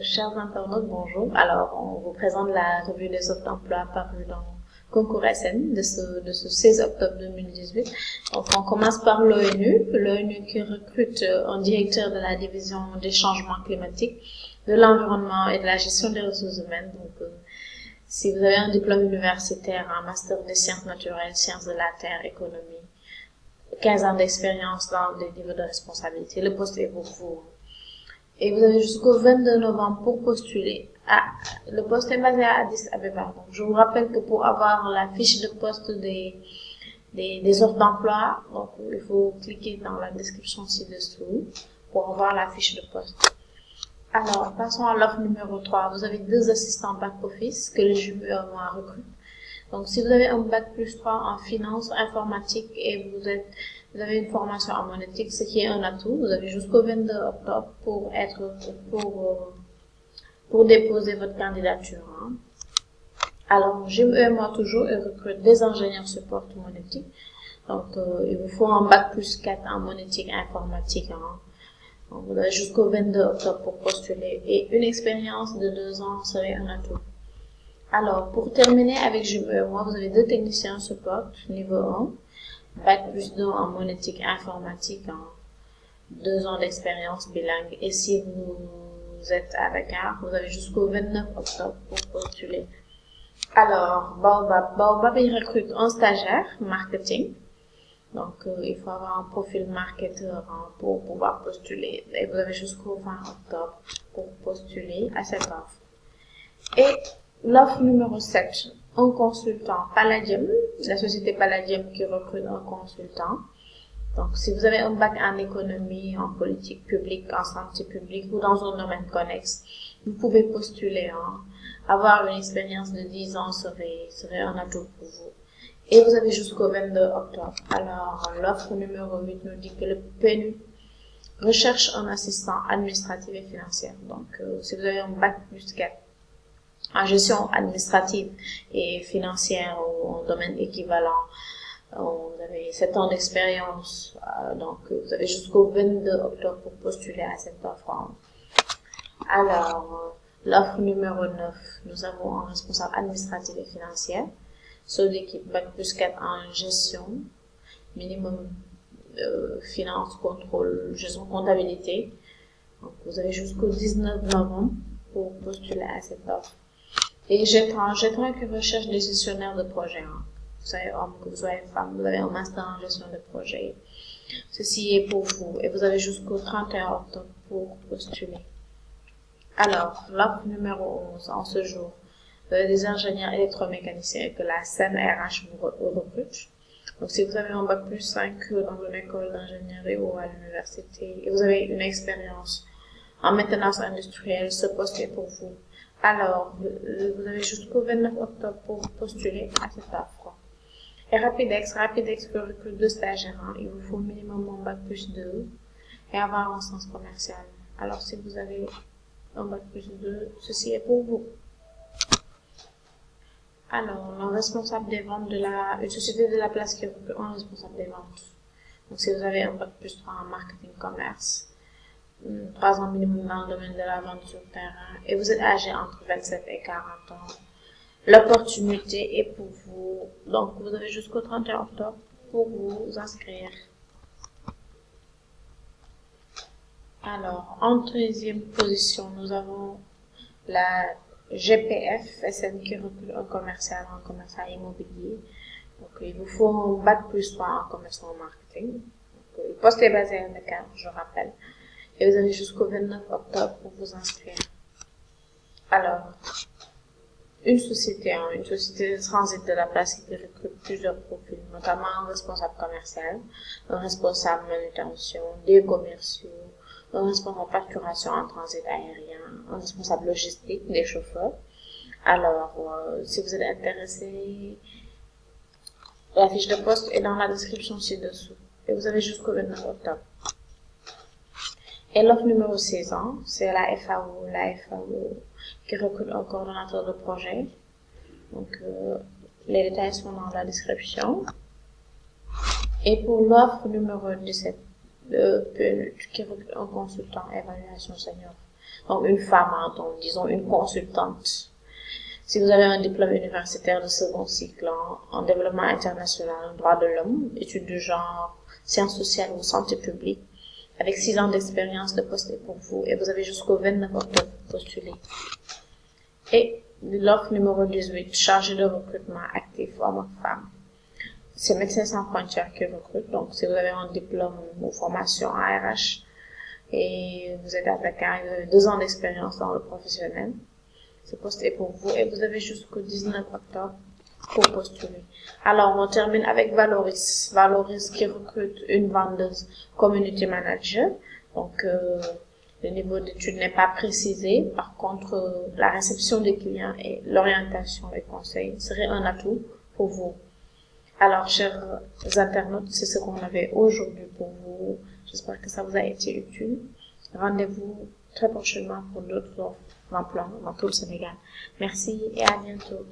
Chers internautes, bonjour. Alors, on vous présente la revue des offres d'emploi parue dans Concours SN de ce 16 octobre 2018. Donc, on commence par l'ONU qui recrute un directeur de la division des changements climatiques, de l'environnement et de la gestion des ressources humaines. Donc, si vous avez un diplôme universitaire, un master des sciences naturelles, sciences de la terre, économie, 15 ans d'expérience dans des niveaux de responsabilité, le poste est pour vous. Et vous avez jusqu'au 22 novembre pour postuler. Le poste est basé à Addis Abeba. Donc, je vous rappelle que pour avoir la fiche de poste des offres d'emploi, donc, il faut cliquer dans la description ci-dessous pour avoir la fiche de poste. Alors, passons à l'offre numéro 3. Vous avez 2 assistants back-office que le JUME recrute. Donc, si vous avez un bac plus 3 en finance, informatique et vous avez une formation en monétique, ce qui est un atout, vous avez jusqu'au 22 octobre pour déposer votre candidature. Alors, JUME toujours, il recrute des ingénieurs support monétique. Donc, il vous faut un bac plus 4 en monétique informatique. Donc, vous avez jusqu'au 22 octobre pour postuler et une expérience de 2 ans serait un atout. Alors, pour terminer avec JUME, vous avez 2 techniciens support niveau 1, bac plus 2 en monétique informatique, 2 ans d'expérience bilingue. Et si vous êtes à Dakar, vous avez jusqu'au 29 octobre pour postuler. Alors, Baobab, il recrute un stagiaire marketing. Donc, il faut avoir un profil marketeur pour pouvoir postuler. Et vous avez jusqu'au 20 octobre pour postuler à cette offre. Et l'offre numéro 7, un consultant Palladium, la société Palladium qui recrute un consultant. Donc, si vous avez un bac en économie, en politique publique, en santé publique ou dans un domaine connexe, vous pouvez postuler. Avoir une expérience de 10 ans serait un atout pour vous. Et vous avez jusqu'au 22 octobre. Alors, l'offre numéro 8 nous dit que le PNU recherche un assistant administratif et financier. Donc, si vous avez un bac plus 4 en gestion administrative et financière ou en domaine équivalent, vous avez 7 ans d'expérience. Donc, vous avez jusqu'au 22 octobre pour postuler à cette offre. Alors, l'offre numéro 9, nous avons un responsable administratif et financier. Ceux d'équipe bac plus 4 en gestion, minimum finance, contrôle, gestion, comptabilité. Donc, vous avez jusqu'au 19 novembre pour postuler à cette offre. Et G30 qui recherche des gestionnaires de projet. Vous soyez homme, que vous soyez femme, vous avez un master en gestion de projet. Ceci est pour vous. Et vous avez jusqu'au 31 octobre pour postuler. Alors, l'offre numéro 11, en ce jour, des ingénieurs électromécaniciens que la CNRH vous recrute. Donc, si vous avez un bac plus 5 dans une école d'ingénierie ou à l'université et vous avez une expérience en maintenance industrielle, ce poste est pour vous. Alors, vous avez jusqu'au 29 octobre pour postuler à cette offre. Et Rapidex peut recruter 2 stagiaires. Il vous faut minimum un bac plus 2 et avoir un sens commercial. Alors, si vous avez un bac plus 2, ceci est pour vous. Alors, le responsable des ventes une société de la place qui recrute un responsable des ventes. Donc, si vous avez un bac plus 3 en marketing commerce, 3 ans minimum dans le domaine de la vente sur terrain, et vous êtes âgé entre 27 et 40 ans, l'opportunité est pour vous. Donc, vous avez jusqu'au 31 octobre pour vous inscrire. Alors, en 13e position, nous avons la GPF SN qui recrute un commercial immobilier. Donc, il vous faut un bac plus 3 en commerce en marketing. Donc, le poste est basé à Dakar, je rappelle. Et vous avez jusqu'au 29 octobre pour vous inscrire. Alors, une société de transit de la place qui recrute plusieurs profils, notamment un responsable commercial, un responsable manutention, des commerciaux, un responsable facturation en transit aérien, un responsable logistique, des chauffeurs. Alors, si vous êtes intéressé, la fiche de poste est dans la description ci-dessous. Et vous avez jusqu'au 29 octobre. Et l'offre numéro 16, c'est la FAO qui recrute un coordonnateur de projet. Donc, les détails sont dans la description. Et pour l'offre numéro 17, qui recrute un consultant évaluation senior. Donc, une femme, donc, disons, une consultante. Si vous avez un diplôme universitaire de second cycle en développement international, en droit de l'homme, études de genre, sciences sociales ou santé publique, avec 6 ans d'expérience, de poste est pour vous et vous avez jusqu'au 29 octobre pour postuler. Et l'offre numéro 18, chargé de recrutement actif homme-femme. C'est Médecins sans frontières qui recrute, donc si vous avez un diplôme ou formation en RH et vous êtes avocat, vous avez 2 ans d'expérience dans le professionnel, ce poste est pour vous et vous avez jusqu'au 19 octobre pour postuler. Alors, on termine avec Valoris. Valoris qui recrute une vendeuse community manager. Donc, le niveau d'études n'est pas précisé. Par contre, la réception des clients et l'orientation et conseils seraient un atout pour vous. Alors, chers internautes, c'est ce qu'on avait aujourd'hui pour vous. J'espère que ça vous a été utile. Rendez-vous très prochainement pour d'autres offres d'emploi dans tout le Sénégal. Merci et à bientôt.